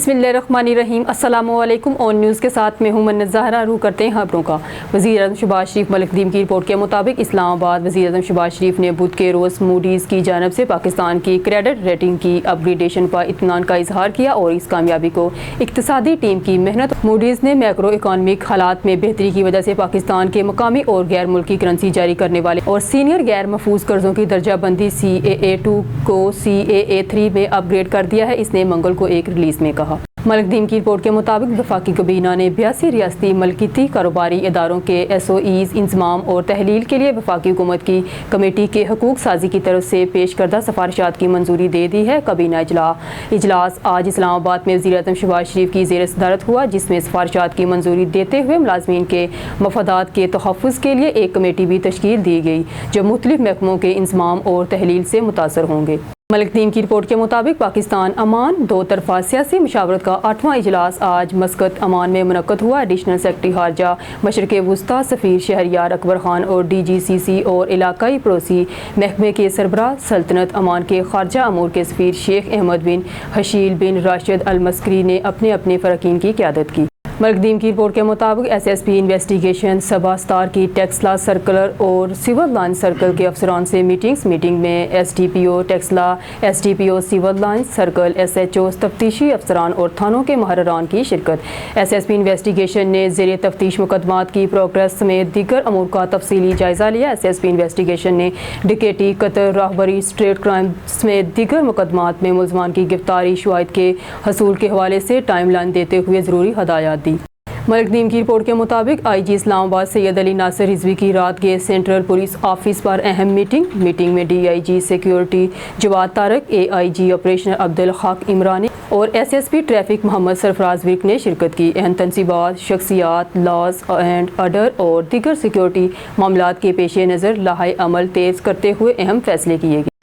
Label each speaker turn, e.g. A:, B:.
A: बिस्मिल्लाहिर्रहमानिर्रहीम। अस्सलामु अलैकुम। ऑन न्यूज़ के साथ मैं हूं मन्नत ज़हरा। रुख करते हैं खबरों का। वज़ीर आज़म शहबाज शरीफ मलिक नदीम की रिपोर्ट के मुताबिक इस्लामाबाद वज़ीर आज़म शहबाज शरीफ ने बुध के रोज़ मूडीज़ की जानिब से पाकिस्तान की क्रेडिट रेटिंग की अपग्रेडेशन पर इत्मीनान का इजहार किया और इस कामयाबी को इक़्तिसादी टीम की मेहनत। मूडीज़ ने मैक्रो इकॉनमिक हालात में बेहतरी की वजह से पाकिस्तान के मकामी और गैर मुल्की करेंसी जारी करने वाले और सीनियर गैर महफूज कर्जों की दर्जा बंदी CAA2 को CAA3 में अपग्रेड कर दिया है। इसने मंगल को एक रिलीज में कहा। मलिक नदीम की रिपोर्ट के मुताबिक वफाकी काबीना ने 82 रियासती मलकियती कारोबारी इदारों के SOEs इंज़माम और तहलील के लिए वफाकी हुकूमत की कमेटी के हकूक साजी की तरफ से पेश करदा सिफारिशात की मंजूरी दे दी है। काबीना इजलास आज इस्लामाबाद में वज़ीर आज़म शहबाज शरीफ की ज़ेर सदारत हुआ, जिसमें सिफारिशात की मंजूरी देते हुए मुलाज़मीन के मफादात के तहफ़्फ़ुज़ के लिए एक कमेटी भी तश्कील दी गई जो मुख्तलिफ महकमों के इंज़माम और तहलील से मुतासर होंगे। मलिक नदीम की रिपोर्ट के मुताबिक पाकिस्तान अमान दो तरफा सियासी मशावरत का 8वां इजलास आज मस्कत अमान में मुनक्कद हुआ। एडिशनल सेक्रेटरी खारजा मशरक़ वुस्ता सफ़ीर शहरयार अकबर खान और DGCC और इलाकाई पड़ोसी महकमे के सरबराह सल्तनत अमान के खारजा अमूर के सफ़ीर शेख अहमद बिन हशील बिन राशिद अल मस्करी ने अपने अपने फ़रक़ीन की क़यादत की। मलिक नदीम की रिपोर्ट के मुताबिक SSP इन्वेस्टिगेशन सबा स्टार की टेक्सला सर्कलर और सिविल लाइन सर्कल के अफसरान से मीटिंग में SDPO Taxila, SDPO civil line circle, SHO तफ्तीशी अफसरान और थानों के महर्रान की शिरकत। SSP इन्वेस्टिगेशन ने ज़ेर तफ्तीश मुकदमात की प्रोग्रेस समेत दीगर अमूर का तफसीली जायज़ा लिया। SSP इन्वेस्टिगेशन ने डकैती, कत्ल, राहबरी, स्ट्रीट क्राइम समेत दीगर मुकदमात में मुलज़मान की गिरफ्तारी, शवाहिद के हसूल के हवाले से टाइम लाइन देते हुए ज़रूरी हदायत दी। मलिक नदीम की रिपोर्ट के मुताबिक IG इस्लामाबाद सैयद अली नासिर रिजवी की रात के सेंट्रल पुलिस ऑफिस पर अहम मीटिंग में DIG security Jawad Tariq, AIG operational Abdul Haq Imrani और SSP ट्रैफिक मोहम्मद सरफराज विर्क ने शिरकत की। अहम तनसीबात, शख्सियात, लॉज एंड ऑर्डर और दीगर सिक्योरिटी मामलात के पेश नज़र लाहे अमल तेज़ करते हुए अहम फैसले किए गए।